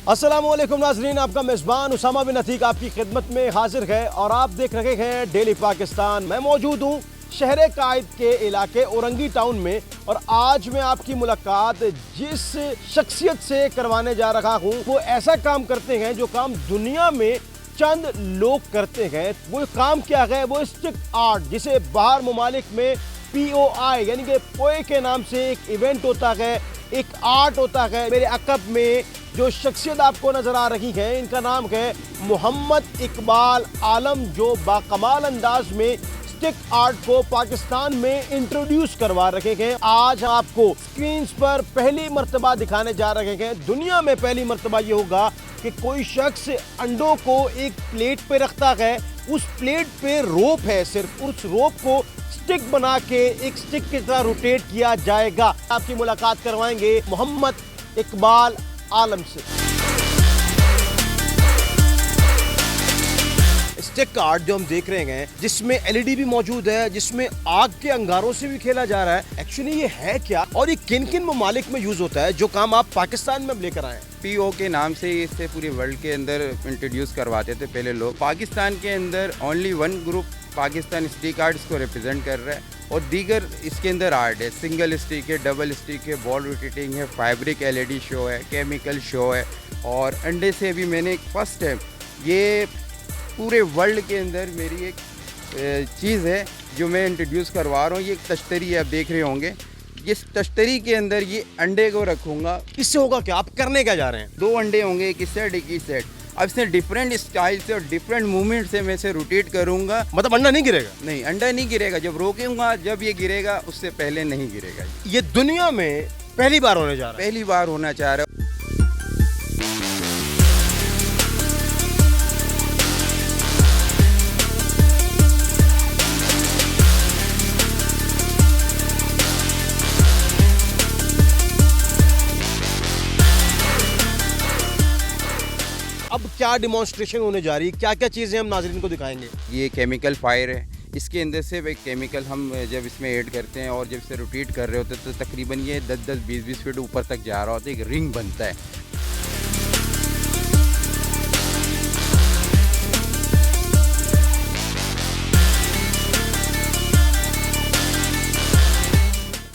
अस्सलामुअलैकुम नाजरीन, आपका मेज़बान उसामा बिन अतीक आपकी खिदमत में हाजिर है और आप देख रहे हैं डेली पाकिस्तान। मैं मौजूद हूँ शहर कायद के इलाके औरंगी टाउन में और आज मैं आपकी मुलाकात जिस शख्सियत से करवाने जा रहा हूँ वो ऐसा काम करते हैं जो काम दुनिया में चंद लोग करते हैं। वो काम क्या है? वो स्टिक आर्ट, जिसे बाहर ममालिक में POI यानी कि पोए के नाम से एक इवेंट होता है, एक आर्ट होता है। मेरे अकब में जो शख्सियत आपको नजर आ रही है इनका नाम है मोहम्मद इकबाल आलम, जो बाकमाल अंदाज में स्टिक आर्ट को पाकिस्तान में इंट्रोड्यूस करवा रहे हैं। आज आपको स्क्रीन पर पहली मर्तबा दिखाने जा रहे हैं। दुनिया में पहली मर्तबा ये होगा कि कोई शख्स अंडों को एक प्लेट पे रखता है, उस प्लेट पे रोप है, सिर्फ उस रोप को स्टिक बना के एक स्टिक की तरह रोटेट किया जाएगा। आपकी मुलाकात करवाएंगे मोहम्मद इकबाल आलम से। स्टिक आर्ट जो हम देख रहे हैं जिसमें LED भी मौजूद है, जिसमें आग के अंगारों से भी खेला जा रहा है, एक्चुअली ये है क्या और ये किन किन ममालिक में यूज होता है, जो काम आप पाकिस्तान में लेकर आए हैं? PO के नाम से इससे पूरे वर्ल्ड के अंदर इंट्रोड्यूस करवाते थे पहले लोग। पाकिस्तान के अंदर only one group Pakistan stick arts को रिप्रेजेंट कर रहा है और दीगर इसके अंदर आर्ट है। सिंगल स्टिक है, डबल स्टिक है, बॉल रोटेटिंग है, फैब्रिक LED शो है, केमिकल शो है और अंडे से भी मैंने फर्स्ट टाइम ये पूरे वर्ल्ड के अंदर मेरी एक चीज़ है जो मैं इंट्रोड्यूस करवा रहा हूँ। ये एक तश्तरी है, आप देख रहे होंगे। इस तश्तरी के अंदर ये अंडे को रखूँगा। इससे होगा क्या? आप करने क्या जा रहे हैं? 2 अंडे होंगे, एक इस साइड एक इस साइड। अब इससे डिफरेंट स्टाइल से और डिफरेंट मूवमेंट से मैं इसे रोटेट करूँगा। मतलब अंडा नहीं गिरेगा? नहीं, अंडा नहीं गिरेगा। जब रोकूंगा जब ये गिरेगा, उससे पहले नहीं गिरेगा। ये दुनिया में पहली बार होने जा रहा है। पहली बार होना चाह रहा है। अब क्या डिमॉन्स्ट्रेशन होने जा रही है? क्या क्या चीज़ें हम नाज़रीन को दिखाएंगे? ये केमिकल फायर है। इसके अंदर से एक केमिकल हम जब इसमें ऐड करते हैं और जब इसे रोटेट कर रहे होते हैं तो तकरीबन ये 10-10, 20-20 फीट ऊपर तक जा रहा होता है। एक रिंग बनता है।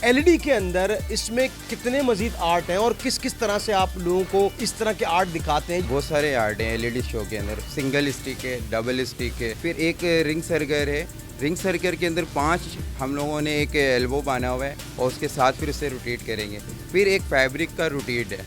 LED के अंदर इसमें कितने मजीद आर्ट हैं और किस किस तरह से आप लोगों को इस तरह के आर्ट दिखाते हैं? बहुत सारे आर्ट हैं LED शो के अंदर। सिंगल स्टिक है, डबल स्टिक है, फिर एक रिंग सर्कल है। रिंग सर्कल के अंदर 5 हम लोगों ने एक एल्बो बाना हुआ है और उसके साथ फिर उसे रोटेट करेंगे। फिर एक फैब्रिक का रोटेट है।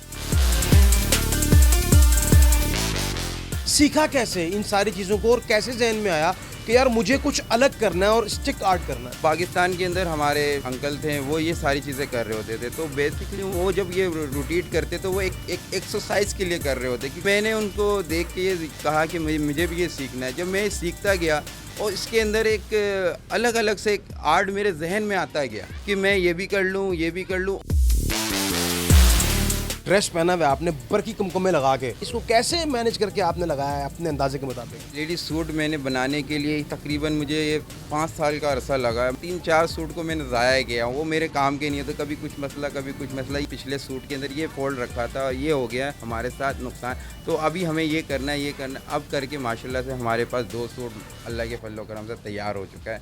सीखा कैसे इन सारी चीज़ों को और कैसे जहन में आया कि यार मुझे कुछ अलग करना है और स्टिक आर्ट करना है? पाकिस्तान के अंदर हमारे अंकल थे, वो ये सारी चीज़ें कर रहे होते थे। तो बेसिकली वो जब ये रोटेट करते तो वो एक एक्सरसाइज के लिए कर रहे होते कि मैंने उनको देख के ये कहा कि मुझे भी ये सीखना है। जब मैं सीखता गया और इसके अंदर एक अलग अलग से एक आर्ट मेरे जहन में आता गया कि मैं ये भी कर लूँ, ये भी कर लूँ। ड्रेस पहना हुआ आपने बरकी कुमकुमे लगा के, इसको कैसे मैनेज करके आपने लगाया है अपने अंदाजे के मुताबिक? लेडीज सूट मैंने बनाने के लिए तकरीबन मुझे ये 5 साल का अरसा लगा। 3-4 सूट को मैंने ज़ाया किया। वो मेरे काम के नहीं है, तो कभी कुछ मसला कभी कुछ मसला। पिछले सूट के अंदर ये फोल्ड रखा था, ये हो गया हमारे साथ नुकसान, तो अभी हमें ये करना है, ये करना। अब करके माशाल्लाह से हमारे पास 2 सूट अल्लाह के फजल व करम से तैयार हो चुका है।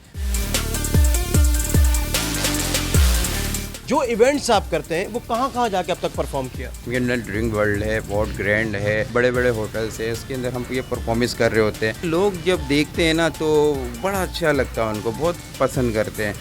जो इवेंट्स आप करते हैं वो कहाँ जाके अब तक परफॉर्म किया? ड्रिंक वर्ल्ड है, बहुत ग्रैंड है, बड़े बड़े होटल्स है, उसके अंदर हम ये परफॉर्मेंस कर रहे होते हैं। लोग जब देखते हैं ना तो बड़ा अच्छा लगता है, उनको बहुत पसंद करते हैं।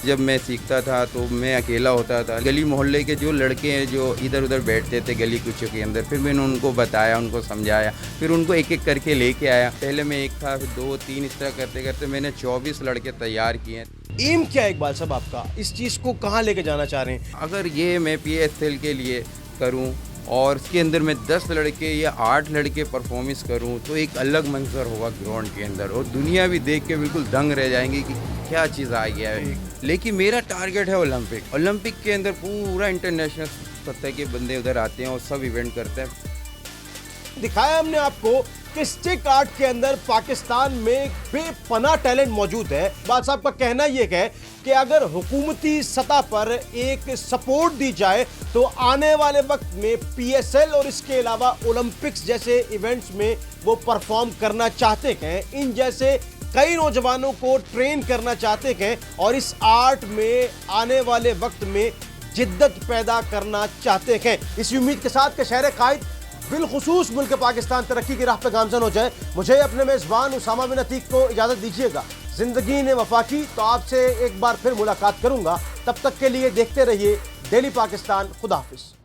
जब मैं सीखता था तो मैं अकेला होता था। गली मोहल्ले के जो लड़के हैं जो इधर उधर बैठते थे गली कुचों के अंदर, फिर मैंने उनको बताया, उनको समझाया, फिर उनको एक एक करके लेके आया। पहले मैं एक था, फिर 2-3, इस तरह करते करते मैंने 24 लड़के तैयार किए हैं। एम क्या है इकबाल साहब आपका? इस चीज़ को कहाँ लेके जाना चाह रहे हैं? अगर ये मैं PSL के लिए करूं और इसके अंदर मैं 10 लड़के या 8 लड़के परफॉर्मेंस करूं तो एक अलग मंजर होगा ग्राउंड के अंदर और दुनिया भी देख के बिल्कुल दंग रह जाएंगी कि क्या चीज़ आ गया है। लेकिन मेरा टारगेट है ओलंपिक। ओलंपिक के अंदर पूरा इंटरनेशनल सतह के बंदे उधर आते हैं और सब इवेंट करते हैं। दिखाया हमने आपको कि स्टिक आर्ट के अंदर पाकिस्तान में बेपनाह टैलेंट मौजूद है। बात साहब का कहना यह है कि अगर हुकूमती सतह पर एक सपोर्ट दी जाए तो आने वाले वक्त में PSL और इसके अलावा ओलंपिक्स जैसे इवेंट्स में वो परफॉर्म करना चाहते हैं। इन जैसे कई नौजवानों को ट्रेन करना चाहते हैं और इस आर्ट में आने वाले वक्त में जिद्दत पैदा करना चाहते हैं। इसी उम्मीद के साथ कि शहर कायद बिलखुसूस मुल्क पाकिस्तान तरक्की की राह पर गामजन हो जाए, मुझे अपने मेज़बान उसामा बिन अतीक को इजाज़त दीजिएगा। जिंदगी ने वफा की तो आपसे एक बार फिर मुलाकात करूंगा। तब तक के लिए देखते रहिए डेली पाकिस्तान। खुदा हाफिज।